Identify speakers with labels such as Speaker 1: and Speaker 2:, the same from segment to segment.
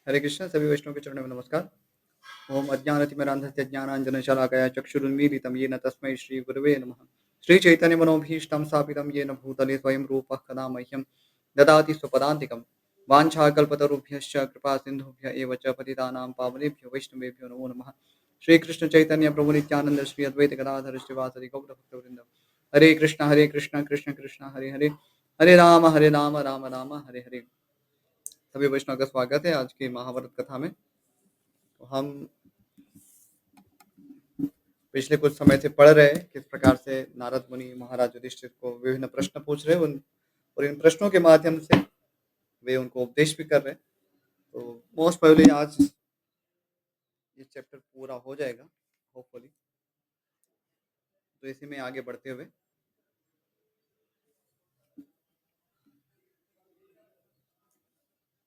Speaker 1: हरे कृष्ण सभी वैष्णव के चरणों में नमस्कार। ओम अज्ञानतिमिरान्धस्य ज्ञानाञ्जनशलाकया चक्षुरुन्मीलितं येन तस्मै श्रीगुरवे नमः। श्रीचैतन्यमनोभीष्टं स्थापितं येन भूतले स्वयं रूपः कदा मह्यं ददाति स्वपदान्तिकं। वाञ्छाकल्पतरुभ्यश्च कृपासिन्धुभ्य एव च पतितानां पावनेभ्यो वैष्णवेभ्यो नमो नमः। श्रीकृष्ण चैतन्य प्रभु नित्यानंद श्री अद्वैत गदाधर श्रीवासरि गौरभक्तवृंद। हरे कृष्ण कृष्ण कृष्ण हरे हरे, हरे राम राम राम हरे हरे। सभी वैष्णव का स्वागत है आज की महाभारत कथा में। तो हम पिछले कुछ समय से पढ़ रहे हैं किस प्रकार से नारद मुनि महाराज युधिष्ठिर को विभिन्न प्रश्न पूछ रहे हैं उन और इन प्रश्नों के माध्यम से वे उनको उपदेश भी कर रहे हैं। तो मोस्ट प्रोबेबली आज ये चैप्टर पूरा हो जाएगा होपफुली। तो इसी में आगे बढ़ते हुए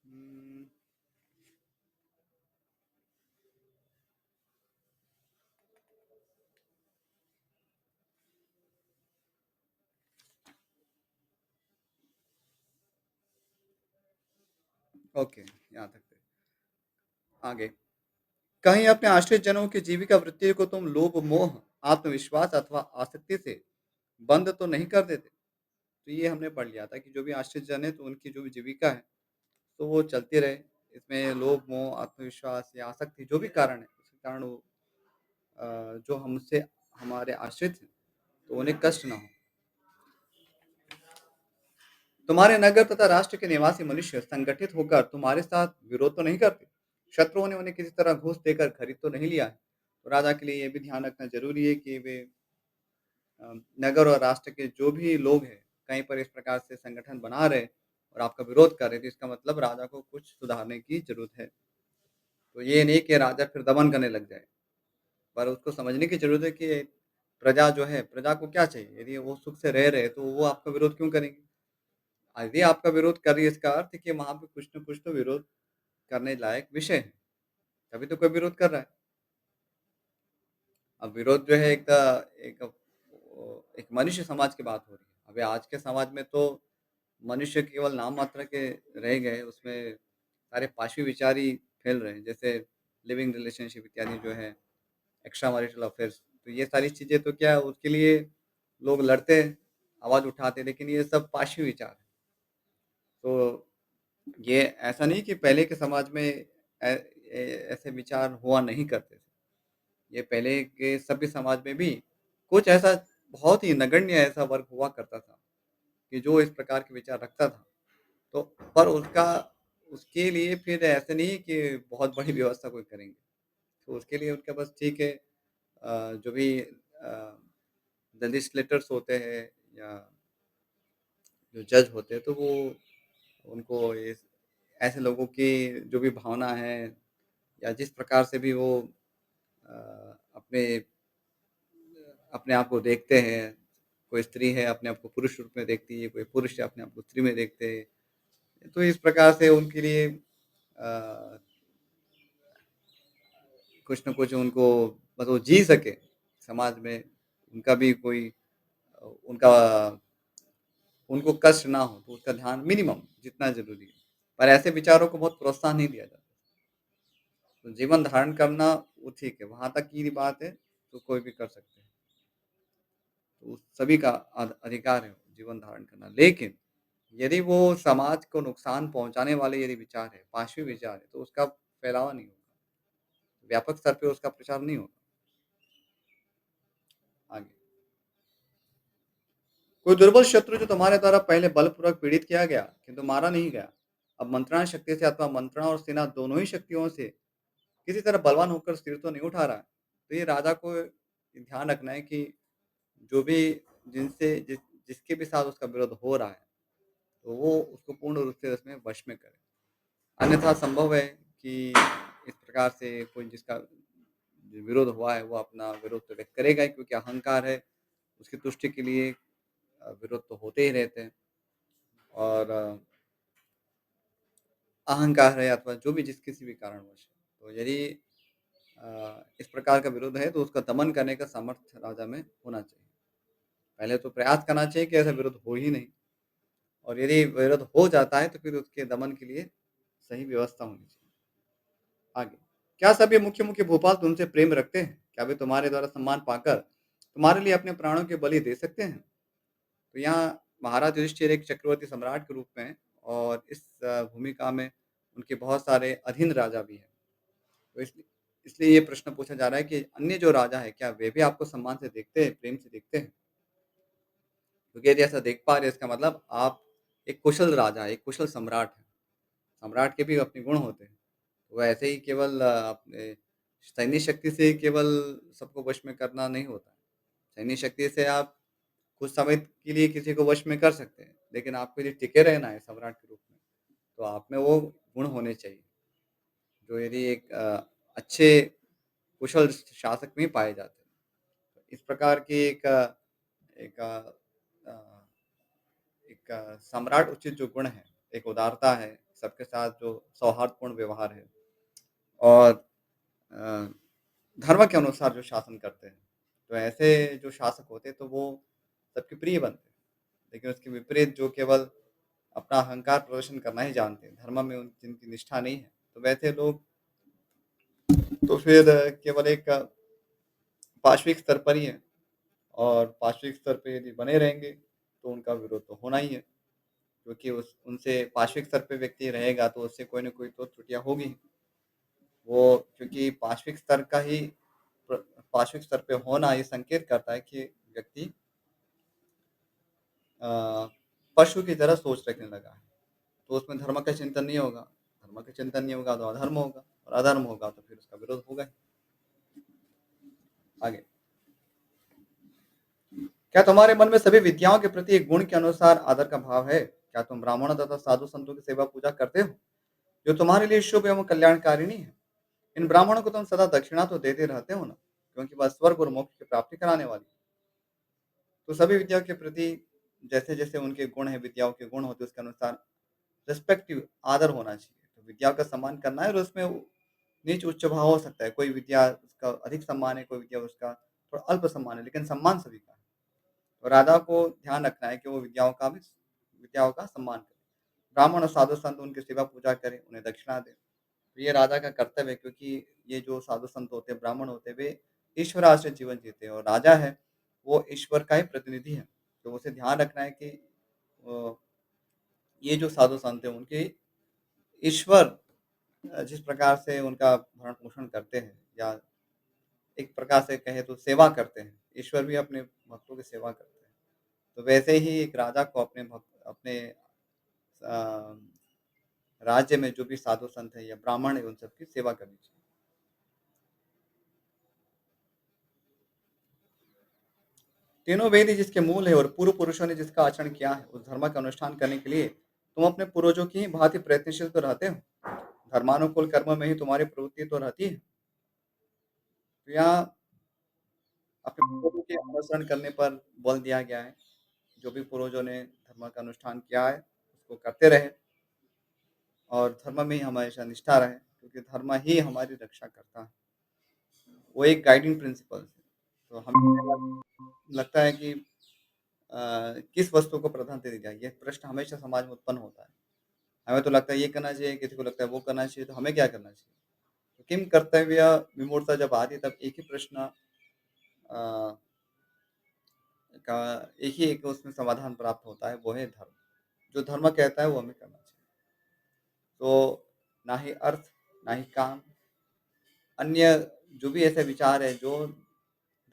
Speaker 1: हम्म, ओके यहाँ तक थे। आगे कहीं अपने आश्रित जनों की जीविका वृत्ति को तुम लोभ मोह आत्मविश्वास अथवा आसक्ति से बंद तो नहीं कर देते। तो ये हमने पढ़ लिया था कि जो भी आश्रित जन है तो उनकी जो भी जीविका है तो वो चलती रहे। इसमें लोभ, मोह, आत्मविश्वास या आसक्ति जो भी कारण है, उसके कारण वो जो हमसे हमारे आश्रित हैं, तो उन्हें कष्ट ना हो। तुम्हारे नगर तथा राष्ट्र के निवासी मनुष्य संगठित होकर तुम्हारे साथ विरोध तो नहीं करते। शत्रुओं ने उन्हें किसी तरह घूस देकर खरीद तो नहीं लिया है। तो राजा के लिए ये भी ध्यान रखना जरूरी है कि वे नगर और राष्ट्र के जो भी लोग हैं, कहीं पर इस प्रकार से संगठन बना रहे और आपका विरोध कर रहे, तो इसका मतलब राजा को कुछ सुधारने की जरूरत है। तो ये नहीं कि राजा फिर दमन करने लग जाए, पर उसको समझने की ज़रूरत है कि प्रजा जो है, प्रजा को क्या चाहिए? यदि वो सुख से रह रहे हैं, तो वो आपका विरोध क्यों करेंगे? यदि आपका विरोध कर रही है, इसका अर्थ है कि वहाँ पे कुछ न कुछ तो विरोध करने लायक विषय है, तभी तो कोई विरोध कर रहा है। अब विरोध जो है एक मनुष्य समाज की बात हो रही है। अभी आज के समाज में तो मनुष्य केवल नाम मात्र के रह गए, उसमें सारे पाशवी विचार ही फैल रहे हैं। जैसे लिविंग रिलेशनशिप इत्यादि जो है, एक्स्ट्रा मैरिटल अफेयर्स, तो ये सारी चीज़ें तो क्या है उसके लिए लोग लड़ते हैं, आवाज़ उठाते हैं, लेकिन ये सब पाशवी विचार है। तो ये ऐसा नहीं कि पहले के समाज में ऐसे विचार हुआ नहीं करते थे। ये पहले के सभ्य समाज में भी कुछ ऐसा बहुत ही नगण्य ऐसा वर्ग हुआ करता था कि जो इस प्रकार के विचार रखता था। तो पर उसका उसके लिए फिर ऐसे नहीं कि बहुत बड़ी व्यवस्था कोई करेंगे। तो उसके लिए उनके पास ठीक है, जो भी लेजिस्लेटर्स होते हैं या जो जज होते हैं, तो वो उनको इस ऐसे लोगों की जो भी भावना है या जिस प्रकार से भी वो अपने अपने आप को देखते हैं, कोई स्त्री है अपने आप को पुरुष रूप में देखती है, कोई पुरुष है अपने आप को स्त्री में देखते हैं। तो इस प्रकार से उनके लिए कुछ न कुछ उनको बस वो जी सके समाज में, उनका भी कोई उनका उनको कष्ट ना हो, तो उसका ध्यान मिनिमम जितना ज़रूरी है। पर ऐसे विचारों को बहुत प्रोत्साहन नहीं दिया जाता। तो जीवन धारण करना वो ठीक है, वहाँ तक की बात है, तो कोई भी कर सकते हैं। तो उस सभी का अधिकार है जीवन धारण करना। लेकिन यदि वो समाज को नुकसान पहुँचाने वाले यदि विचार है, पाशवी विचार है, तो उसका फैलावा नहीं होगा, व्यापक स्तर पे उसका प्रचार नहीं होगा। आगे कोई दुर्बल शत्रु जो तुम्हारे द्वारा पहले बलपूर्वक पीड़ित किया गया, किंतु मारा नहीं गया, अब मंत्रणा शक्ति से अथवा मंत्रणा और सेना दोनों ही शक्तियों से किसी तरह बलवान होकर सिर तो नहीं उठा रहा है। तो ये राजा को ध्यान रखना है कि जो भी जिनसे जिसके भी साथ उसका विरोध हो रहा है, तो वो उसको पूर्ण रूप से उसमें वश में करे। अन्यथा संभव है कि इस प्रकार से कोई जिसका जो विरोध हुआ है, वो अपना विरोध तो व्यक्त करेगा ही, क्योंकि अहंकार है, उसकी तुष्टि के लिए विरोध तो होते ही रहते हैं। और अहंकार है अथवा जो भी जिस किसी भी कारणवश है, तो यदि इस प्रकार का विरोध है, तो उसका दमन करने का सामर्थ्य राजा में होना चाहिए। पहले तो प्रयास करना चाहिए कि ऐसा विरोध हो ही नहीं, और यदि विरोध हो जाता है, तो फिर उसके दमन के लिए सही व्यवस्था होनी चाहिए। आगे, क्या सभी मुख्य-मुख्य भोपाल तुमसे प्रेम रखते हैं? क्या वे तुम्हारे द्वारा सम्मान पाकर तुम्हारे लिए अपने प्राणों की बलि दे सकते हैं? तो यहाँ महाराज युधिष्ठिर एक चक्रवर्ती सम्राट के रूप में हैं और इस भूमिका में उनके बहुत सारे अधीन राजा भी हैं। तो इसलिए ये प्रश्न पूछा जा रहा है कि अन्य जो राजा हैं, क्या वे भी आपको सम्मान से देखते हैं, प्रेम से देखते हैं? क्योंकि यदि ऐसा देख पा रहे हैं, इसका मतलब आप एक कुशल राजा हैं, एक कुशल सम्राट हैं। सम्राट के भी अपने गुण होते हैं। वो ऐसे ही केवल अपने सैन्य शक्ति से केवल सबको वश में करना नहीं होता है। सैन्य शक्ति से आप कुछ समय के लिए किसी को वश में कर सकते हैं, लेकिन आपको यदि टिके रहना है सम्राट के रूप में, तो आप में वो गुण होने चाहिए, जो यदि एक अच्छे कुशल शासक में पाए जाते हैं। इस प्रकार की एक अ, सम्राट उचित जो गुण है, एक उदारता है, सबके साथ जो सौहार्दपूर्ण व्यवहार है और अ, धर्म के अनुसार जो शासन करते हैं। तो ऐसे जो शासक होते हैं, तो वो सबके प्रिय बनते हैं। लेकिन उसके विपरीत जो केवल अपना अहंकार प्रदर्शन करना ही जानते हैं, धर्म में उन जिनकी निष्ठा नहीं है, तो वैसे लोग तो फिर केवल एक पाश्विक स्तर पर ही है और पाश्विक स्तर पे यदि बने रहेंगे, तो उनका विरोध तो होना ही है। क्योंकि उस उनसे पाश्विक स्तर पे व्यक्ति रहेगा, तो उससे कोई न कोई तो त्रुटियाँ होगी ही। वो क्योंकि प्र पाश्विक स्तर पे होना ये संकेत करता है कि व्यक्ति अ, पशु की तरह सोच रखने लगा है। तो उसमें धर्म का चिंतन नहीं होगा। धर्म का चिंतन नहीं होगा तो अधर्म होगा और अधर्म होगा तो फिर उसका विरोध होगा ही। आगे, क्या तुम्हारे मन में सभी विद्याओं के प्रति एक गुण के अनुसार आदर का भाव है? क्या तुम ब्राह्मणों तथा साधु संतों की सेवा पूजा करते हो, जो तुम्हारे लिए शुभ एवं कल्याणकारिणी है? इन ब्राह्मणों को तुम सदा दक्षिणा तो देते रहते हो ना, क्योंकि वह स्वर्ग और मोक्ष की प्राप्ति कराने वाली है। तो सभी विद्याओं के प्रति जैसे-जैसे उनके गुण हैं, विद्याओं के गुण होते हैं, उसके अनुसार रिस्पेक्टिव आदर होना चाहिए। तो विद्या का सम्मान करना है और उसमें नीच उच्च भाव हो सकता है। कोई विद्या उसका अधिक सम्मान है, कोई विद्या उसका थोड़ा अल्प सम्मान है, लेकिन सम्मान सभी का है। तो राजा को ध्यान रखना है कि वो विद्याओं का सम्मान करें। ब्राह्मण और साधु संत उनकी सेवा पूजा करें, उन्हें दक्षिणा दें। तो ये राजा का कर्तव्य है, क्योंकि ये जो साधु संत होते हैं, ब्राह्मण होते हैं, वे ईश्वर आश्रित जीवन जीते हैं और राजा है, वो ईश्वर का ही प्रतिनिधि है। तो उसे ध्यान रखना है कि अ, ये जो साधु संत हैं, उनके ईश्वर जिस प्रकार से उनका भरण-पोषण करते हैं या एक प्रकार से कहें तो सेवा करते हैं, ईश्वर भी अपने भक्तों की सेवा करते हैं। तो वैसे ही एक राजा को अपने अ, राज्य में जो भी साधु संत हैं या ब्राह्मण हैं, उन सबकी सेवा करनी चाहिए। तीनों वेद ही जिसके मूल है और पूर्व पुरुषों ने जिसका आचरण किया है, उस धर्म का अनुष्ठान करने के लिए तुम अपने पूर्वजों की ही भांति प्रयत्नशील तो रहते हो। धर्मानुकूल कर्म में ही तुम्हारी प्रवृत्ति तो रहती है। तो यहाँ अपने पूर्वजों के अनुसरण करने पर बल दिया गया है। जो भी पूर्वजों ने धर्म का अनुष्ठान किया है, उसको करते रहे और धर्म में ही हमेशा निष्ठा रहे, क्योंकि धर्म ही हमारी रक्षा करता है। वो एक गाइडिंग प्रिंसिपल्स है। तो हमें लगता है कि किस वस्तु को प्रधानता दी जाए, ये प्रश्न हमेशा समाज में उत्पन्न होता है। हमें तो लगता है ये करना चाहिए, किसी को लगता है वो करना चाहिए, तो हमें क्या करना चाहिए? तो किम कर्तव्य विमूढ़ता जब आती है, तब एक ही प्रश्न अ, का एक उसमें समाधान प्राप्त होता है, वो है धर्म। जो धर्म कहता है वो हमें करना चाहिए। तो ना ही अर्थ, ना ही काम, अन्य जो भी ऐसे विचार हैं जो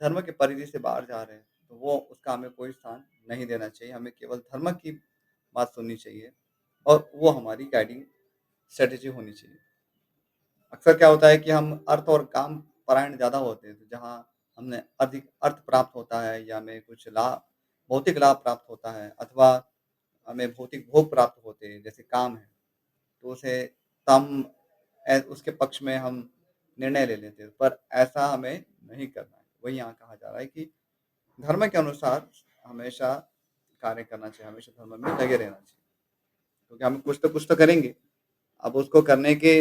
Speaker 1: धर्म के परिधि से बाहर जा रहे हैं, तो वो उसका हमें कोई स्थान नहीं देना चाहिए। हमें केवल धर्म की बात सुननी चाहिए और वो हमारी गाइडिंग स्ट्रैटेजी होनी चाहिए। अक्सर क्या होता है कि हम अर्थ और काम परायण ज़्यादा होते हैं, तो जहाँ हमें अधिक अर्थ प्राप्त होता है या हमें कुछ लाभ भौतिक लाभ प्राप्त होता है अथवा हमें भौतिक भोग प्राप्त होते हैं, जैसे काम है, तो उसे तम उसके पक्ष में हम निर्णय ले लेते हैं, पर ऐसा हमें नहीं करना है। वही यहाँ कहा जा रहा है कि धर्म के अनुसार हमेशा कार्य करना चाहिए, हमेशा धर्म में लगे रहना चाहिए, क्योंकि हम कुछ तो करेंगे। अब उसको करने के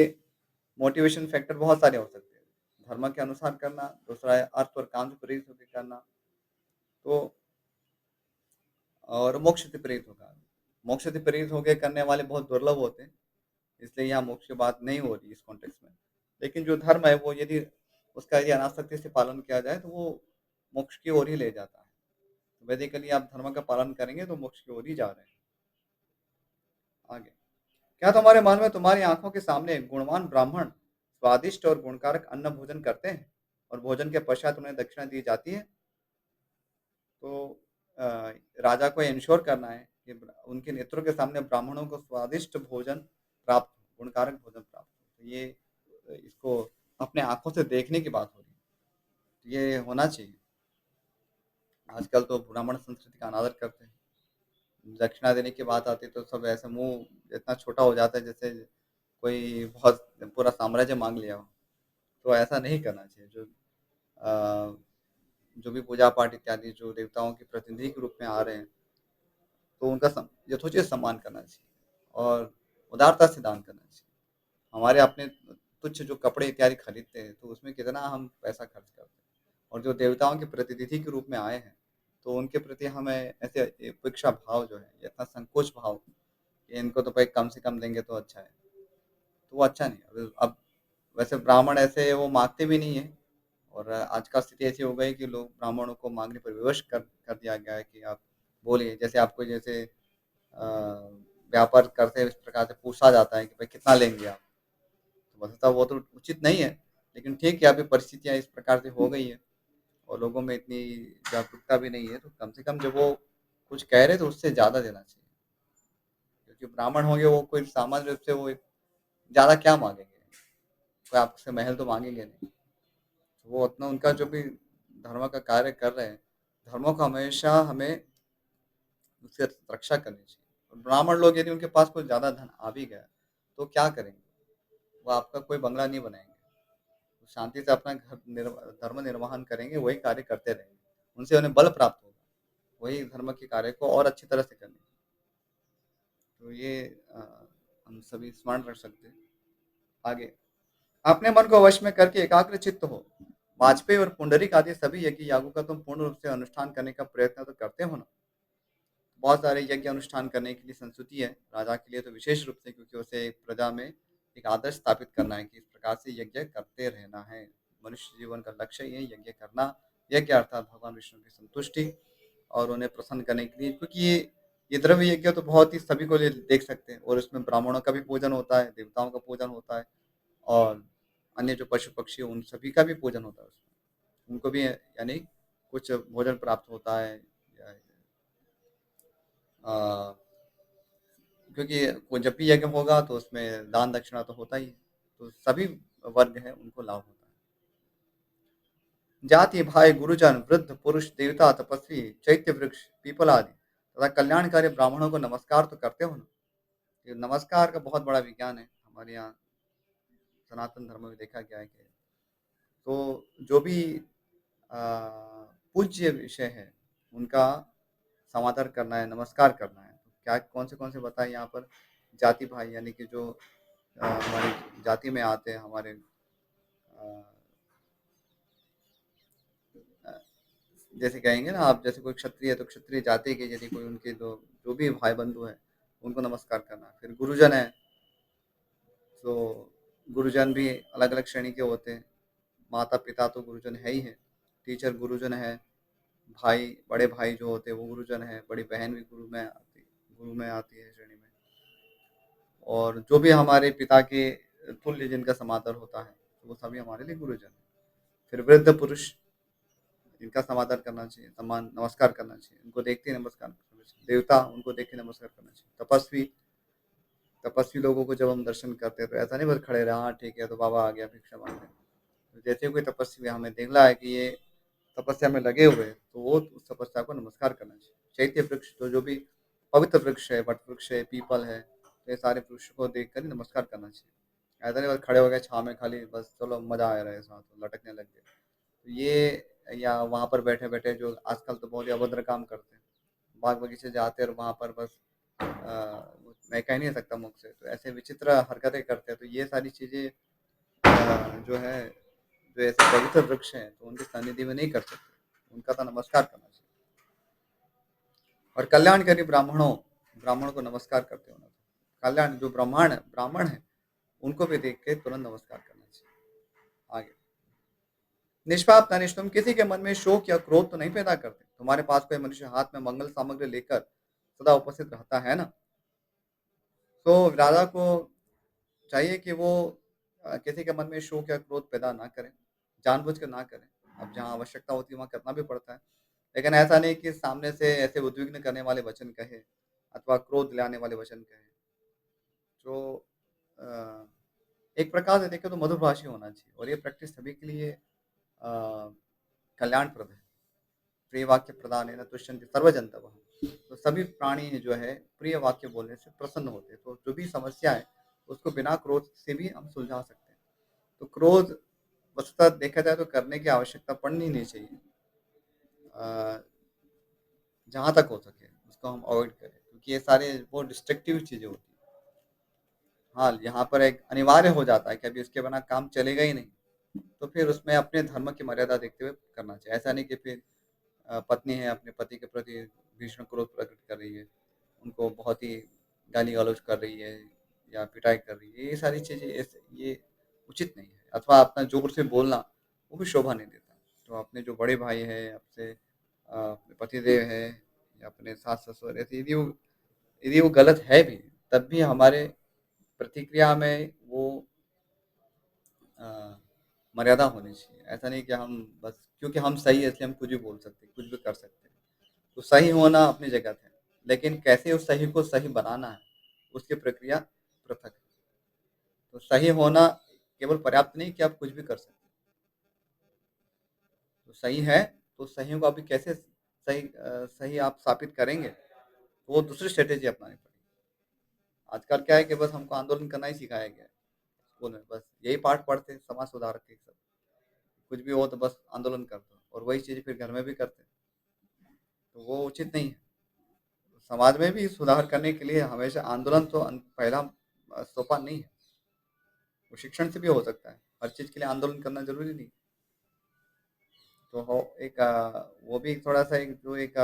Speaker 1: मोटिवेशन फैक्टर बहुत सारे हो सकते हैं। धर्म के अनुसार करना, दूसरा है अर्थ और काम से प्रेरित होके करना, तो और मोक्ष से प्रेरित होगा। मोक्ष से प्रेरित होके करने वाले बहुत दुर्लभ होते हैं, इसलिए यहाँ मोक्ष की बात नहीं हो रही इस कॉन्टेक्स्ट में। लेकिन जो धर्म है वो यदि उसका यदि अनासक्ति से पालन किया जाए तो वो मोक्ष की ओर ही ले जाता है। तो बेसिकली आप धर्म का पालन करेंगे तो मोक्ष की ओर ही जा रहे हैं। आगे, क्या तुम्हारे मन में तुम्हारी आंखों के सामने गुणवान ब्राह्मण स्वादिष्ट और गुणकारक अन्न भोजन करते हैं और भोजन के पश्चात उन्हें दक्षिणा दी जाती है? तो अ, राजा को इंश्योर करना है कि उनके नेत्रों के सामने ब्राह्मणों को स्वादिष्ट भोजन प्राप्त हो, गुणकारक भोजन प्राप्त हो। तो ये इसको अपने आंखों से देखने की बात हो रही है। तो ये होना चाहिए। आजकल तो ब्राह्मण संस्कृति का अनादर करते हैं। दक्षिणा देने की बात आती है तो सब ऐसे मुंह इतना छोटा हो जाता है जैसे कोई बहुत पूरा साम्राज्य मांग लिया हो। तो ऐसा नहीं करना चाहिए। अ, जो भी पूजा पाठ इत्यादि जो देवताओं के प्रतिनिधि के रूप में आ रहे हैं, तो उनका यथोचित सम्मान करना चाहिए और उदारता से दान करना चाहिए। हमारे अपने तुच्छ जो कपड़े इत्यादि खरीदते हैं, तो उसमें कितना हम पैसा खर्च करते हैं और जो देवताओं के प्रतिनिधि के रूप में आए हैं, तो उनके प्रति हमें ऐसे उपेक्षा भाव जो है, या इतना संकोच भाव कि इनको तो भाई कम से कम देंगे तो अच्छा है, तो वो अच्छा नहीं है। अब वैसे ब्राह्मण ऐसे वो माँगते भी नहीं हैं और आज का स्थिति ऐसी हो गई कि लोग ब्राह्मणों को माँगने पर विवश कर दिया गया है कि आप बोलिए। जैसे आपको जैसे व्यापार करते हैं इस प्रकार से पूछा जाता है कि भाई कितना लेंगे आप? तो वस्तुतः वो तो उचित नहीं है, लेकिन ठीक है अभी परिस्थितियाँ इस प्रकार से हो गई है और लोगों में इतनी जागरूकता भी नहीं है, तो कम से कम जब वो कुछ कह रहे हैं तो उससे ज़्यादा देना चाहिए। क्योंकि ब्राह्मण होंगे वो कोई सामान्य रूप से वो ज़्यादा क्या माँगेंगे? कोई आपसे महल तो माँगेंगे नहीं। तो वो अपना उनका जो भी धर्म का कार्य कर रहे हैं, धर्मों को हमेशा हमें उससे रक्षा करनी चाहिए। और ब्राह्मण लोग यदि उनके पास कुछ ज़्यादा धन आ भी गया, तो क्या करेंगे? वो आपका कोई बंगला नहीं बनाएँगे। वो शांति से अपना धर्म निर्वहन करेंगे, वही कार्य करते रहेंगे। उनसे उन्हें बल प्राप्त होगा, वही धर्म के कार्य को और अच्छी तरह से करने। तो ये अ, हम सभी स्मरण रख सकते हैं। आगे, अपने मन को वश में करके एकाग्र चित्त हो। वाजपेयी और पुंडरीक आदि सभी यज्ञ यागों का तुम पूर्ण रूप से अनुष्ठान करने का प्रयत्न तो करते हो ना? बहुत सारे यज्ञ अनुष्ठान करने के लिए संस्तुति है, राजा के लिए तो विशेष रूप से, क्योंकि उसे एक प्रजा में एक आदर्श स्थापित करना है कि इस प्रकार से यज्ञ करते रहना है। मनुष्य जीवन का लक्ष्य ही है यज्ञ करना। यज्ञ अर्थात भगवान विष्णु की संतुष्टि और उन्हें प्रसन्न करने के लिए, क्योंकि ये द्रव्य यज्ञ तो बहुत ही सभी को देख सकते हैं और इसमें ब्राह्मणों का भी पूजन होता है, देवताओं का पूजन होता है और अन्य जो पशु पक्षी हैं उन सभी का भी पूजन होता है उसमें। उनको भी यानी कुछ भोजन प्राप्त होता है या अ, क्योंकि वो जब भी यज्ञ होगा तो उसमें दान दक्षिणा तो होता ही है। तो सभी वर्ग हैं उनको लाभ होता है। जाति भाई गुरुजन वृद्ध पुरुष देवता तपस्वी चैत्य वृक्ष पीपल आदि तथा कल्याणकारी ब्राह्मणों को नमस्कार तो करते हो ना? ये नमस्कार का बहुत बड़ा विज्ञान है हमारे यहाँ सनातन धर्म में देखा गया है कि तो जो भी अ, पूज्य विषय है उनका समादर करना है, नमस्कार करना है। तो क्या कौन से बताएँ यहाँ पर? जाति भाई यानी कि जो हमारी जाति में आते हैं हमारे अ अ, जैसे कहेंगे ना आप, जैसे कोई क्षत्रिय है तो क्षत्रिय जाति के यदि कोई उनके जो भी भाई बंधु हैं, उनको नमस्कार करना। फिर गुरुजन है, तो गुरुजन भी अलग-अलग श्रेणी के होते हैं। माता-पिता तो गुरुजन है ही है, टीचर गुरुजन है, भाई बड़े भाई जो होते हैं वो गुरुजन है, बड़ी बहन भी गुरु में आती है श्रेणी में। और जो भी हमारे पिता के तुल्य जिनका समादर होता है, तो वो सभी हमारे लिए गुरुजन हैं। फिर वृद्ध पुरुष, इनका समादर करना चाहिए, सम्मान नमस्कार करना चाहिए, उनको देख के नमस्कार करना चाहिए। देवता, उनको देख के नमस्कार करना चाहिए। तपस्वी, तपस्वी लोगों को जब हम दर्शन करते हैं तो ऐसा नहीं बस खड़े रहे, हाँ ठीक है तो बाबा आ गया भिक्षा मांगने। तो जैसे कोई तपस्वी हमें देखना है कि ये तपस्या में लगे हुए हैं, तो वो उस तपस्या को नमस्कार करना चाहिए। चैत्य वृक्ष, तो जो भी पवित्र वृक्ष है, वट वृक्ष है, पीपल है, तो ये सारे वृक्ष को देख कर ही नमस्कार करना चाहिए। ऐसा नहीं बस खड़े हो गए छाँव में खाली, बस चलो मज़ा आ रहा है साथ लटकने लग गए। तो ये या वहाँ पर बैठे-बैठे जो आजकल तो बहुत ही अभद्र काम करते हैं। बाग बगीचे जाते हैं और वहाँ पर बस मैं कह नहीं सकता मुख से, तो ऐसे विचित्र हरकतें करते हैं। तो ये सारी चीज़ें जो है, जो ऐसे पवित्र वृक्ष हैं, तो उनकी सानिध्य में नहीं कर सकते। उनका तो नमस्कार करना चाहिए। और कल्याणकारी ब्राह्मणों को नमस्कार करते होना चाहिए। कल्याण जो ब्राह्मण है, उनको भी देख के तुरंत नमस्कार करना चाहिए। आगे, निष्पाप धनिष्ठ, तुम किसी के मन में शोक या क्रोध तो नहीं पैदा करते। तुम्हारे पास कोई मनुष्य हाथ में मंगल सामग्री लेकर सदा उपस्थित रहता है ना, तो राजा को चाहिए कि वो किसी के मन में शोक या क्रोध पैदा ना करें, जानबूझ कर ना करें। अब जहाँ आवश्यकता होती है वहाँ करना भी पड़ता है। लेकिन ऐसा नहीं कि सामने से ऐसे उद्विग्न करने वाले वचन कहे अथवा क्रोध दिलाने वाले वचन कहे, जो अ, एक प्रकार से देखें तो मधुरभाषी होना चाहिए, और ये प्रैक्टिस सभी के लिए कल्याणप्रद है। प्रिय वाक्य प्रदानेन तुष्यन्ति सर्वजन्तवः। तो सभी प्राणी जो है प्रिय वाक्य बोलने से प्रसन्न होते हैं। तो जो भी समस्या है उसको बिना क्रोध से भी हम सुलझा सकते हैं। तो क्रोध वस्तुतः देखा जाए तो करने की आवश्यकता पड़नी नहीं चाहिए। अ, जहाँ तक हो सके उसको हम अवॉइड करें, क्योंकि ये सारे वो डिस्ट्रक्टिव चीज़ें होती हैं। हाँ, यहाँ पर एक अनिवार्य हो जाता है कि अभी उसके बिना काम चलेगा ही नहीं, तो फिर उसमें अपने धर्म की मर्यादा देखते हुए करना चाहिए। ऐसा नहीं कि फिर पत्नी है अपने पति के प्रति भीषण क्रोध प्रकट कर रही है, उनको बहुत ही गाली-गलौज कर रही है या पिटाई कर रही है, ये सारी चीज़ें ये उचित नहीं है। अथवा अपना ज़ोर से बोलना, वो भी शोभा नहीं देता। तो अपने जो बड़े भाई हैं, आपसे अपने पतिदेव हैं या अपने सास-ससुर, ऐसे यदि वो गलत है भी, तब भी हमारे प्रतिक्रिया में वो अ, मर्यादा होनी चाहिए। ऐसा नहीं कि हम बस क्योंकि हम सही है इसलिए हम कुछ भी बोल सकते हैं, कुछ भी कर सकते हैं। तो सही होना अपनी जगह है, लेकिन कैसे उस सही को सही बनाना है, उसकी प्रक्रिया पृथक है। तो सही होना केवल पर्याप्त नहीं कि आप कुछ भी कर सकते हैं। तो सही है, तो सही को अभी कैसे सही आप स्थापित करेंगे, तो वो दूसरी स्ट्रैटेजी अपनानी पड़ेगी। आजकल क्या है कि बस हमको आंदोलन करना ही सिखाया गया है स्कूल में, बस यही पाठ पढ़ते हैं समाज सुधार के सब। कुछ भी हो तो बस आंदोलन कर दो, और वही चीज़ फिर घर में भी करते हैं, तो वो उचित नहीं है। समाज में भी सुधार करने के लिए हमेशा आंदोलन तो पहला सोपान नहीं है, वो शिक्षण से भी हो सकता है। हर चीज़ के लिए आंदोलन करना ज़रूरी नहीं। तो हो एक वो भी थोड़ा-सा एक जो एक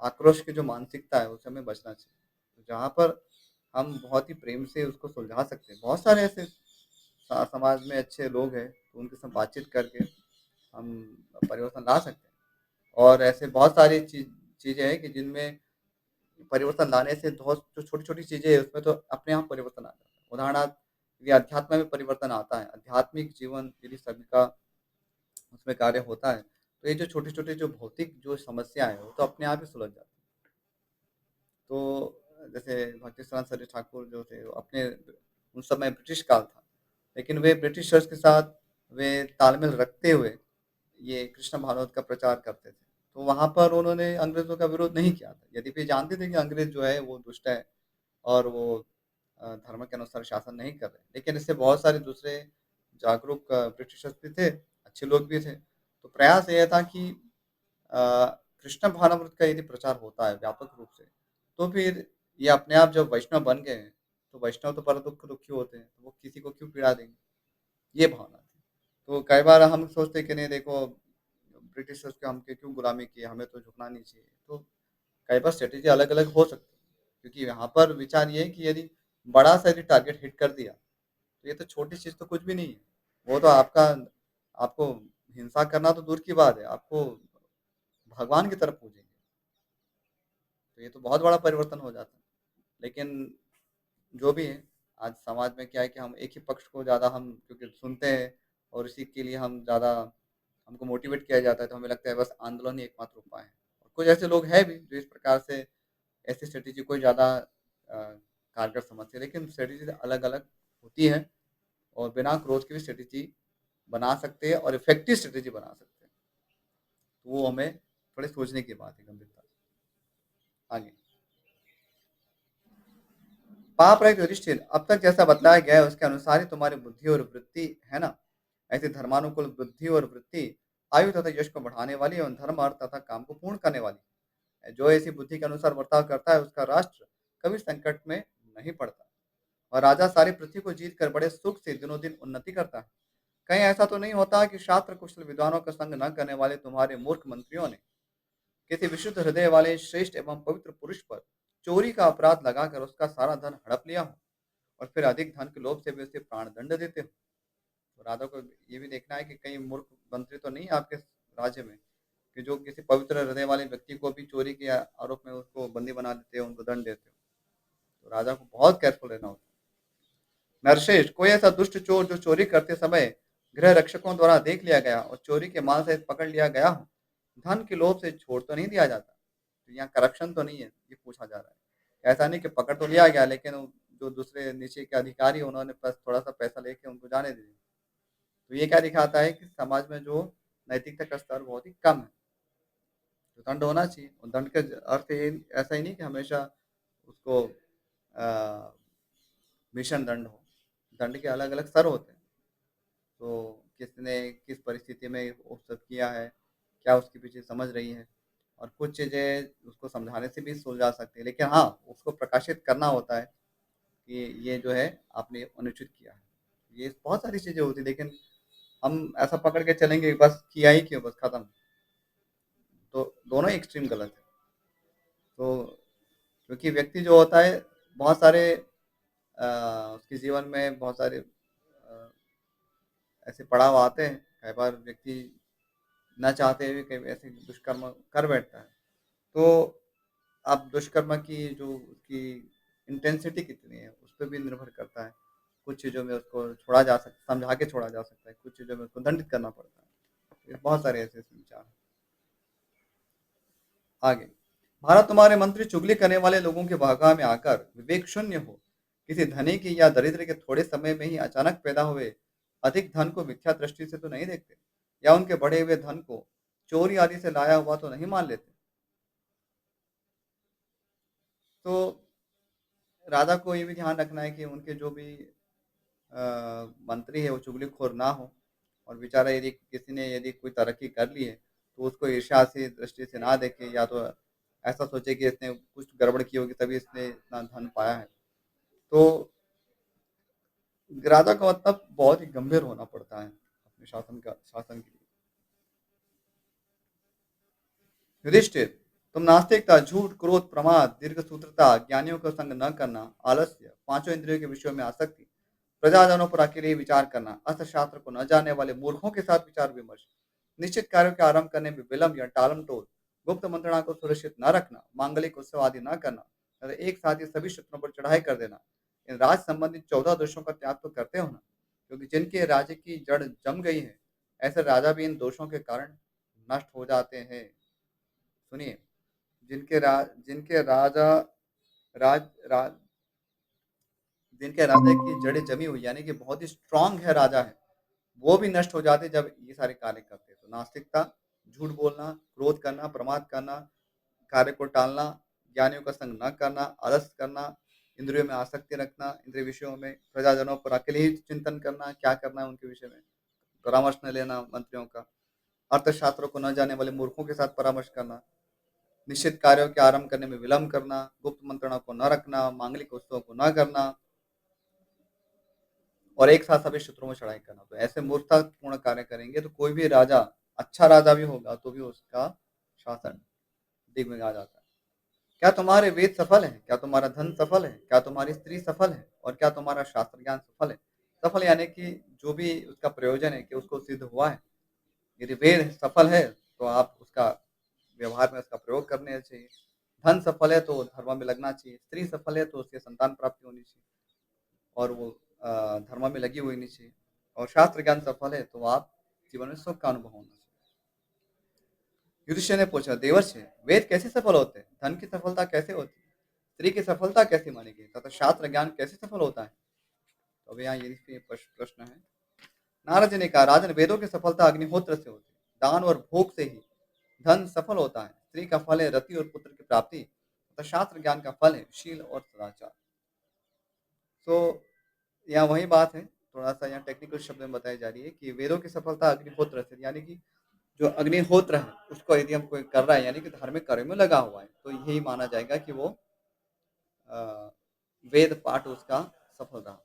Speaker 1: आक्रोश की जो मानसिकता है, उससे हमें बचना चाहिए। तो जहाँ पर हम बहुत ही प्रेम से उसको सुलझा सकते हैं। बहुत सारे ऐसे समाज में अच्छे लोग हैं, तो उनके साथ बातचीत करके हम परिवर्तन ला सकते हैं। और ऐसे बहुत सारी चीज़ें हैं कि जिनमें परिवर्तन लाने से बहुत जो छोटी-छोटी चीज़ें हैं उसमें तो अपने आप परिवर्तन आ जाता है। उदाहरणार्थ यदि अध्यात्म में परिवर्तन आता है, आध्यात्मिक जीवन यदि सभी का उसमें कार्य होता है, तो ये जो छोटे-छोटे जो भौतिक जो समस्या है, वो तो अपने आप ही सुलझ जाती है। तो जैसे भक्तिसिद्धांत सरस्वती ठाकुर जो थे, वो अपने उस समय ब्रिटिश काल था, लेकिन वे ब्रिटिशर्स के साथ वे तालमेल रखते हुए ये कृष्ण भागवत का प्रचार करते थे। तो वहाँ पर उन्होंने अंग्रेज़ों का विरोध नहीं किया था। यद्यपि जानते थे कि अंग्रेज़ जो है वो दुष्ट है और वो धर्म के अनुसार शासन नहीं कर रहे। लेकिन इससे बहुत सारे दूसरे जागरूक ब्रिटिशर्स भी थे, अच्छे लोग भी थे। तो प्रयास ये था कि अ, कृष्ण भावनामृत का यदि प्रचार होता है व्यापक रूप से, तो फिर ये अपने आप जब वैष्णव बन गए हैं, तो वैष्णव तो परम दुखी होते हैं, तो वो किसी को क्यों पीड़ा देंगे? ये भावना थी। तो कई बार हम सोचते हैं कि नहीं देखो ब्रिटिशर्स के हमने क्यों गुलामी की, हमें तो झुकना नहीं चाहिए। तो कई बार स्ट्रैटेजी अलग-अलग हो सकती है, क्योंकि यहाँ पर विचार ये है कि यदि बड़ा-सा यदि टारगेट हिट कर दिया, तो ये तो छोटी चीज़ तो कुछ भी नहीं है। वो तो आपको हिंसा करना तो दूर की बात है, आपको भगवान की तरफ पूजेंगे, तो ये तो बहुत बड़ा परिवर्तन हो जाता है। लेकिन जो भी है, आज समाज में क्या है कि हम एक ही पक्ष को ज़्यादा हम क्योंकि सुनते हैं और इसी के लिए हम ज़्यादा हमको मोटिवेट किया जाता है, तो हमें लगता है बस आंदोलन ही एकमात्र उपाय है। और कुछ ऐसे लोग हैं भी जो इस प्रकार से ऐसी स्ट्रैटेजी को ज़्यादा कारगर समझते हैं, लेकिन स्ट्रैटेजी अलग-अलग होती है और बिना क्रोध की भी स्ट्रैटेजी बना सकते हैं और इफ़ेक्टिव स्ट्रैटेजी बना सकते हैं। तो वो हमें थोड़े सोचने की बात है गंभीरता से। आगे, पाप रहित युधिष्ठिर, अब तक जैसा बतलाया गया है उसके अनुसार ही तुम्हारी बुद्धि और वृत्ति है ना? ऐसी धर्मानुकूल बुद्धि और वृत्ति आयु तथा यश को बढ़ाने वाली एवं धर्म अर्थ तथा काम को पूर्ण करने वाली है। जो ऐसी बुद्धि के अनुसार बर्ताव करता है उसका राष्ट्र कभी संकट में नहीं पड़ता, और राजा सारी पृथ्वी को जीत कर बड़े सुख से दिनों दिन उन्नति करता है। कहीं ऐसा तो नहीं होता कि शास्त्र कुशल विद्वानों का संग न करने वाले तुम्हारे मूर्ख मंत्रियों ने किसी विशुद्ध हृदय वाले श्रेष्ठ एवं पवित्र पुरुष पर चोरी का अपराध लगाकर उसका सारा धन हड़प लिया हो और फिर अधिक धन के लोभ से भी उसे प्राण दंड देते हो। तो राजा को ये भी देखना है कि कहीं मूर्ख मंत्री तो नहीं है आपके राज्य में, कि जो किसी पवित्र हृदय वाले व्यक्ति को भी चोरी के आरोप में उसको बंदी बना देते हो, उनको दंड देते हो। तो राजा को बहुत केयरफुल रहना होता है। नरश्रेष्ठ, कोई ऐसा दुष्ट चोर जो चोरी करते समय गृह रक्षकों द्वारा देख लिया गया और चोरी के माल सहित पकड़ लिया गया हो, धन के लोभ से छोड़ तो नहीं दिया जाता। तो यहाँ करप्शन तो नहीं है, ये पूछा जा रहा है। ऐसा नहीं कि पकड़ तो लिया गया, लेकिन जो दूसरे नीचे के अधिकारी उन्होंने बस थोड़ा सा पैसा लेके उनको जाने दे दिया। तो ये क्या दिखाता है कि समाज में जो नैतिकता का स्तर बहुत ही कम है। तो दंड होना चाहिए, और दंड का अर्थ ये ऐसा ही नहीं कि हमेशा उसको भीषण दंड हो। दंड के अलग अलग स्तर होते हैं। तो किसने किस परिस्थिति में वो सब किया है, क्या उसके पीछे समझ रही है, और कुछ चीज़ें उसको समझाने से भी सुलझा सकती है, लेकिन हाँ, उसको प्रकाशित करना होता है कि ये जो है आपने अनुचित किया है। ये बहुत सारी चीज़ें होती हैं, लेकिन हम ऐसा पकड़ के चलेंगे कि बस किया ही क्यों, बस खत्म। तो दोनों ही एक्सट्रीम गलत है। तो क्योंकि व्यक्ति जो होता है, बहुत सारे उसके जीवन में बहुत सारे ऐसे पड़ाव आते हैं। कई बार व्यक्ति ना चाहते हुए कई ऐसे दुष्कर्म कर बैठता है। तो आप दुष्कर्म की जो उसकी इंटेंसिटी कितनी है, उस पे भी निर्भर करता है। कुछ चीज़ों में उसको छोड़ा जा सकता, समझा के छोड़ा जा सकता है, कुछ चीज़ों में उसको दंडित करना पड़ता है। ये बहुत सारे ऐसे विचार हैं। आगे, भारत तुम्हारे मंत्री चुगली करने वाले लोगों के बहकावे में आकर विवेक शून्य हो, किसी धनी की या दरिद्र के थोड़े समय में ही अचानक पैदा हुए अधिक धन को मिथ्या दृष्टि से तो नहीं देखते, या उनके बढ़े हुए धन को चोरी आदि से लाया हुआ तो नहीं मान लेते। तो राजा को ये भी ध्यान रखना है कि उनके जो भी मंत्री है वो चुगलीखोर ना हो, और बेचारा यदि किसी ने यदि कोई तरक्की कर ली है, तो उसको ईर्ष्या से दृष्टि से ना देखे, या तो ऐसा सोचे कि इसने कुछ गड़बड़ की होगी तभी इसने इतना धन पाया है। तो राजा का मतलब बहुत ही गंभीर होना पड़ता है अपने शासन के लिए। युधिष्ठिर, तुम नास्तिकता, झूठ, क्रोध, प्रमाद, दीर्घसूत्रता, ज्ञानियों का संग न करना, आलस्य, पांचों इंद्रियों के विषयों में आसक्ति, प्रजाजनों पर अकेले ही विचार करना, अर्थशास्त्र को न जानने वाले मूर्खों के साथ विचार विमर्श, निश्चित कार्यों के आरंभ करने में विलंब या टालम टोल, गुप्त मंत्रणा को सुरक्षित न रखना, मांगलिक उत्सव आदि न करना, तथा एक साथ ही सभी शत्रुओं पर चढ़ाई कर देना, इन राज संबंधित 14 दोषों का त्याग तो करते हो ना, क्योंकि जिनके राज्य की जड़ जम गई है, ऐसे राजा भी इन दोषों के कारण नष्ट हो जाते हैं। सुनिए, जिनके राजा राज राज जिनके राजा की जड़ें जमी हुई, यानी कि बहुत ही स्ट्रांग है राजा है, वो भी नष्ट हो जाते जब ये सारे कार्य करते हैं। तो नास्तिकता, झूठ बोलना, क्रोध करना, प्रमाद करना, कार्य को टालना, ज्ञानियों का संग न करना, आलस करना, इंद्रियों में आसक्ति रखना, इंद्रिय विषयों में, प्रजाजनों पर अकेले ही चिंतन करना, क्या करना है उनके विषय में, परामर्श न लेना मंत्रियों का, अर्थशास्त्रों को न जाने वाले मूर्खों के साथ परामर्श करना, निश्चित कार्यों के आरंभ करने में विलंब करना, गुप्त मंत्रणा को न रखना, मांगलिक उत्सवों को न करना, और एक साथ सभी शत्रुओं में चढ़ाई करना। तो ऐसे मूर्खतापूर्ण कार्य करेंगे तो कोई भी राजा, अच्छा राजा भी होगा तो भी उसका शासन दिगमिगा जाता है। क्या तुम्हारे वेद सफल है? क्या तुम्हारा धन सफल है? क्या तुम्हारी स्त्री सफल है? और क्या तुम्हारा शास्त्र ज्ञान सफल है? सफल यानी कि जो भी उसका प्रयोजन है कि उसको सिद्ध हुआ है। यदि वेद सफल है तो आप उसका व्यवहार में उसका प्रयोग करने चाहिए। धन सफल है तो धर्म में लगना चाहिए। स्त्री सफल है तो उसके संतान प्राप्ति होनी चाहिए, और वो धर्म में लगी हुई नहीं चाहिए। और शास्त्र ज्ञान सफल है तो आप जीवन में सुख का अनुभव होना चाहिए। युधिष्ठिर ने पूछा, देवर्षि, वेद कैसे सफल होते हैं? धन की सफलता कैसे होती है? स्त्री की सफलता कैसे मानी गई, तथा शास्त्र ज्ञान कैसे सफल होता है? तो अभी यहाँ ये प्रश्न है। नारद जी ने कहा, राजन, वेदों की सफलता अग्निहोत्र से होती है, दान और भोग से ही धन सफल होता है। स्त्री का फल है रति और पुत्र की प्राप्ति, तथा शास्त्र ज्ञान का फल है शील और सदाचार। तो यहाँ वही बात है, थोड़ा सा यहाँ टेक्निकल शब्द में बताई जा रही है कि वेदों की सफलता अग्निहोत्र से, यानी कि जो अग्निहोत्र है उसको यदि हम कोई कर रहा है, यानी कि धार्मिक कार्य में लगा हुआ है, तो यही माना जाएगा कि वो अ, वेद पाठ उसका सफल रहा।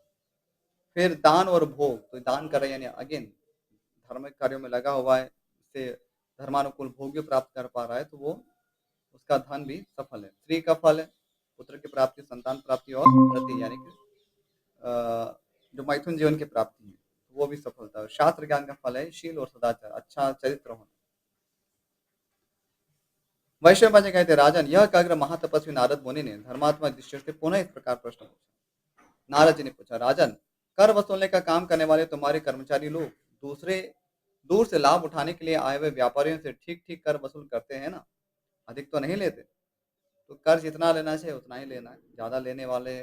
Speaker 1: फिर दान और भोग, तो दान कर रहा है यानी अगेन धार्मिक कार्यों में लगा हुआ है, इससे धर्मानुकूल भोग भी प्राप्त कर पा रहा है, तो वो उसका धन भी सफल है। स्त्री का फल है पुत्र की प्राप्ति, संतान प्राप्ति और रति, यानी कि जो मैथुन जीवन की प्राप्ति है, वो भी सफलता है। शास्त्र ज्ञान का फल है शील और सदाचार, अच्छा चरित्र होना। वैश्व जी कहते राजन, यह कहकर महातपस्वी नारद मुनि ने धर्मात्मक दृष्टि से पुनः इस प्रकार प्रश्न पूछा। नारद जी ने पूछा, राजन, कर वसूलने का काम करने वाले तुम्हारे कर्मचारी लोग दूसरे दूर से लाभ उठाने के लिए आए हुए व्यापारियों से ठीक ठीक कर वसूल करते हैं ना? अधिक तो नहीं लेते। तो कर जितना लेना चाहिए उतना ही लेना है। ज्यादा लेने वाले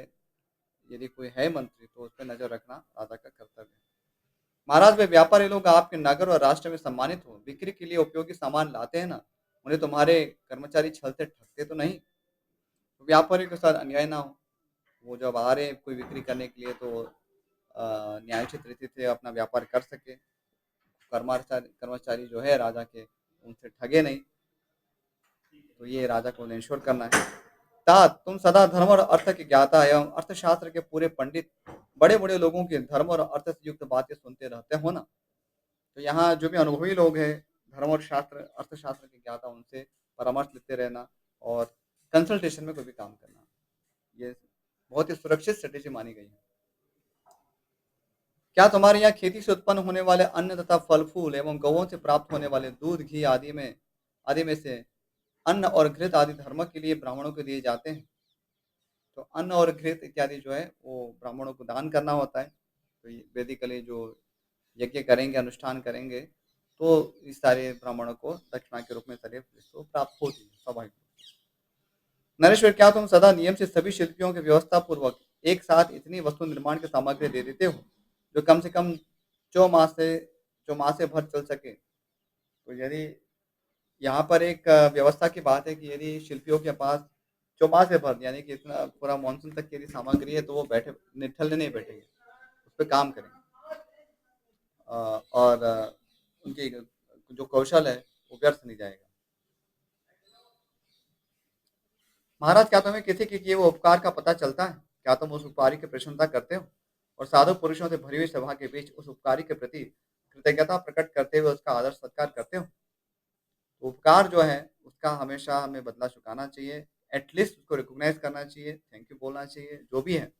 Speaker 1: यदि कोई है मंत्री तो उस पर नजर रखना राजा का कर्तव्य है। महाराज, वे व्यापारी लोग आपके नगर और राष्ट्र में सम्मानित हो, बिक्री के लिए उपयोगी सामान लाते हैं ना, उन्हें तुम्हारे कर्मचारी छल से ठगते तो नहीं? तो व्यापारी के साथ अन्याय ना हो। वो जब आ रहे हैं कोई बिक्री करने के लिए तो न्यायोचित रीति से अपना व्यापार कर सके। कर्मचारी कर्मचारी जो है राजा के, उनसे ठगे नहीं। तो ये राजा को इंश्योर करना है। तात, तुम सदा धर्म और अर्थ के ज्ञाता एवं अर्थशास्त्र के पूरे पंडित, बड़े बड़े लोगों के धर्म और अर्थ से युक्त बातें सुनते रहते हो ना? तो यहाँ जो भी अनुभवी लोग हैं, धर्म और शास्त्र अर्थशास्त्र के ज्ञाता, उनसे परामर्श लेते रहना और कंसल्टेशन में कोई भी काम करना, ये बहुत ही सुरक्षित स्ट्रेटेजी मानी गई है। क्या तुम्हारे यहाँ खेती से उत्पन्न होने वाले अन्न तथा फल फूल एवं गौओं से प्राप्त होने वाले दूध घी आदि में से अन्न और घृत आदि धर्म के लिए ब्राह्मणों को दिए जाते हैं? तो अन्न और घृत इत्यादि जो है वो ब्राह्मणों को दान करना होता है। तो ये बेसिकली जो यज्ञ करेंगे, अनुष्ठान करेंगे, तो इस सारे ब्राह्मणों को दक्षिणा के रूप में सारे इसको प्राप्त होती है स्वाभाविक। नरेश्वर, क्या तुम सदा नियम से सभी शिल्पियों के व्यवस्था पूर्वक एक साथ इतनी वस्तु निर्माण की सामग्री दे देते हो जो कम से कम चौमासे चौमासे भर चल सके? तो यदि यहाँ पर एक व्यवस्था की बात है कि यदि शिल्पियों के पास चौमासे भर यानी कि इतना पूरा मानसून तक की यदि सामग्री है तो वो बैठे निठल्ले नहीं बैठेंगे, उस पर काम करेंगे। और उनकी जो कौशल है वो व्यर्थ नहीं जाएगा। महाराज, क्या तुम्हें किसी के किए वो उपकार का पता चलता है? क्या तुम उस उपकारी की प्रशंसा करते हो और साधु पुरुषों से भरी हुई सभा के बीच उस उपकारी के प्रति कृतज्ञता प्रकट करते हुए उसका आदर सत्कार करते हो? तो उपकार जो है उसका हमेशा हमें बदला चुकाना चाहिए। एटलीस्ट उसको रिकॉग्नाइज करना चाहिए, थैंक यू बोलना चाहिए, जो भी है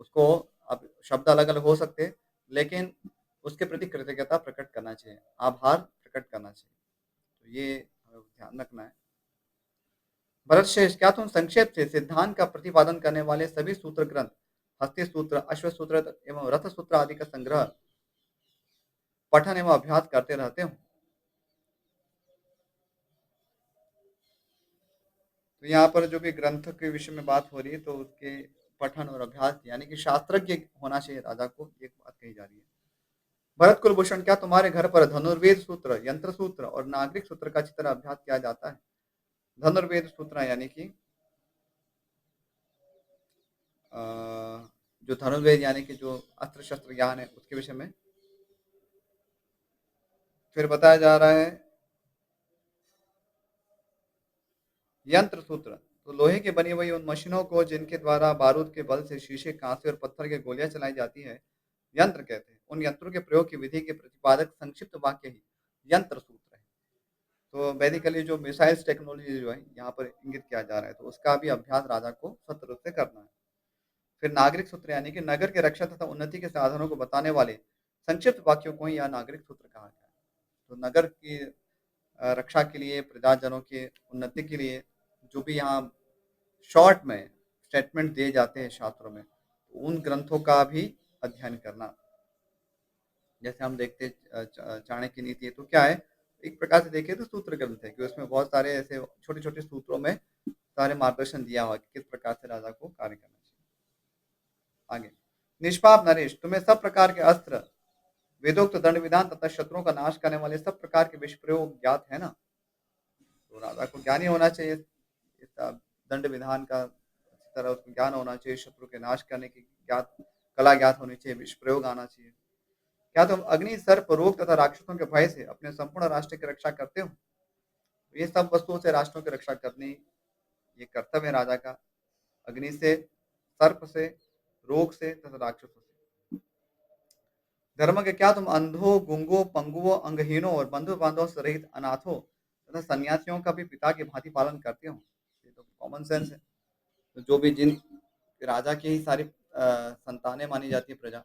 Speaker 1: उसको। अब शब्द अलग अलग हो सकते हैं, लेकिन उसके प्रति कृतज्ञता प्रकट करना चाहिए, आभार प्रकट करना चाहिए। तो ये हमें ध्यान रखना है। भरत श्रेष्ठ, क्या तुम संक्षेप से सिद्धांत का प्रतिपादन करने वाले सभी सूत्र ग्रंथ, हस्ती सूत्र, अश्व सूत्र एवं रथ सूत्र आदि का संग्रह, पठन एवं अभ्यास करते रहते हो? तो यहाँ पर जो भी ग्रंथ के विषय में बात हो रही है तो उसके पठन और अभ्यास यानी कि शास्त्रज्ञ होना चाहिए राजा को, एक बात कही जा रही है। भरत कुलभूषण, क्या तुम्हारे घर पर धनुर्वेद सूत्र, यंत्र सूत्र और नागरिक सूत्र का अच्छी तरह अभ्यास किया जाता है? धनुर्वेद सूत्र यानी कि अ, जो धनुर्वेद यानी कि जो अस्त्र शस्त्र ज्ञान है उसके विषय में फिर बताया जा रहा है। यंत्र सूत्र, तो लोहे की बनी हुई उन मशीनों को जिनके द्वारा बारूद के बल से शीशे, कांसे और पत्थर के गोलियां चलाई जाती है, यंत्र कहते हैं। उन यंत्रों के प्रयोग की विधि के प्रतिपादक संक्षिप्त वाक्य ही यंत्र सूत्र है। तो बेसिकली जो मिसाइल्स टेक्नोलॉजी जो है यहाँ पर इंगित किया जा रहा है, तो उसका भी अभ्यास राजा को सत्य रूप से करना है। फिर नागरिक सूत्र यानी कि नगर के रक्षा तथा उन्नति के साधनों को बताने वाले संक्षिप्त वाक्यों को ही यह नागरिक सूत्र कहा गया है। तो नगर की रक्षा के लिए, प्रजाजनों के उन्नति के लिए जो भी यहाँ शॉर्ट में स्टेटमेंट दिए जाते हैं शास्त्रों में, तो उन ग्रंथों का भी अध्ययन करना। जैसे हम देखते चाणक्य नीति है तो क्या है, एक प्रकार से देखें तो सूत्र ग्रंथ है कि उसमें बहुत सारे ऐसे छोटे छोटे सूत्रों में सारे मार्गदर्शन दिया हुआ कि किस प्रकार से राजा को कार्य करना चाहिए। आगे, निष्पाप नरेश, तुम्हें सब प्रकार के अस्त्र, वेदोक्त दंड विधान तथा शत्रुओं का नाश करने वाले सब प्रकार के विष प्रयोग ज्ञात है ना? तो राजा को ज्ञानी होना चाहिए इस दंड विधान का, इस तरह उसको ज्ञान होना चाहिए, शत्रु के नाश करने की ज्ञात कला ज्ञात होनी चाहिए, विष प्रयोग आना चाहिए। क्या तुम अग्नि, सर्प, रोग तथा राक्षसों के भय से अपने संपूर्ण राष्ट्र की रक्षा करते हो? तो ये सब वस्तुओं से राष्ट्रों की रक्षा करनी ये कर्तव्य है राजा का। अग्नि से, सर्प से, रोग से तथा राक्षसों से। धर्म के, क्या तुम अंधों, गुंगों, पंगुओं, अंगहीनों और बंधु बांधवों से रहित अनाथों तथा सन्यासियों का भी पिता की भांति पालन करते हो? ये तो कॉमन सेंस है। तो जो भी जिन राजा की ही सारी संतानें मानी जाती है प्रजा,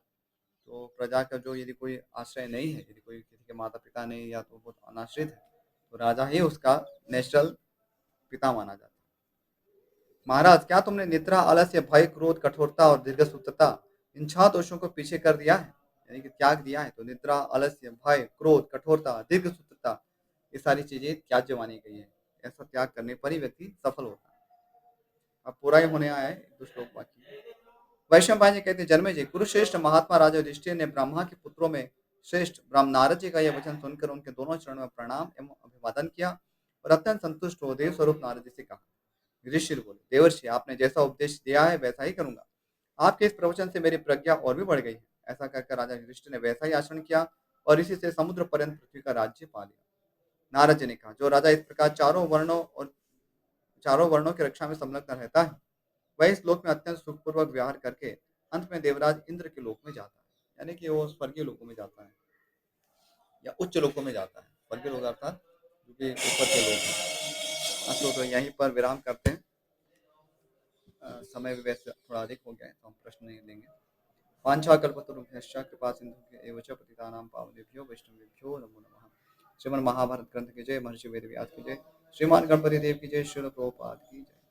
Speaker 1: तो प्रजा का जो यदि कोई आश्रय नहीं है, यदि कोई किसी के माता-पिता नहीं या तो बहुत अनाश्रित है, तो राजा ही उसका नेचुरल पिता माना जाता है। महाराज, क्या तुमने निद्रा, आलस्य, भय, क्रोध, कठोरता और दीर्घसूत्रता इन 6 दोषों को पीछे कर दिया है? यानी कि त्याग दिया है। तो निद्रा, आलस्य, भय, क्रोध, कठोरता, दीर्घसूत्रता ये सारी चीज़ें त्याज्य मानी गई है। ऐसा त्याग करने पर ही व्यक्ति सफल होता है। अब पूरा ही होने आया है, 1-2 श्लोक बाकी है। वैशंपायन जी कहते हैं, जन्मेजय कुरुश्रेष्ठ महात्मा राजा युधिष्ठिर ने ब्रह्मा के पुत्रों में श्रेष्ठ ब्रह्म नारद जी का यह वचन सुनकर उनके दोनों चरणों में प्रणाम एवं अभिवादन किया और अत्यंत संतुष्ट हो देव स्वरूप नारद जी से कहा। युधिष्ठिर बोले, देवर्षि, आपने जैसा उपदेश दिया है वैसा ही करूंगा। आपके इस प्रवचन से मेरी प्रज्ञा और भी बढ़ गई है। ऐसा कहकर राजा युधिष्ठिर ने वैसा ही आचरण किया और इसी से समुद्र पर्यंत पृथ्वी का राज्य पा लिया। नारद जी ने कहा, जो राजा इस प्रकार चारों वर्णों की रक्षा में संलग्न रहता है, वह इस लोक में अत्यंत सुखपूर्वक व्यवहार करके अंत में देवराज इंद्र के लोक में जाता है। यानी कि वो स्वर्गीय लोकों में जाता है या उच्च लोकों में जाता है। स्वर्गीय लोक अर्थात जो कि ऊपर के लोग हैं। तो यहीं पर विराम करते हैं। समय भी वैसे थोड़ा अधिक हो गया है, तो हम प्रश्न नहीं लेंगे। वाञ्छाकल्पतरुभ्यश्च कृपासिन्धुभ्य एव च पतितानां पावनेभ्यो वैष्णवेभ्यो नमो नमः। श्रीमद् महाभारत ग्रंथ की जय, महर्षि वेदव्यास की जय, श्रीमान गणपति देव की जय, श्रील प्रभुपाद की जय।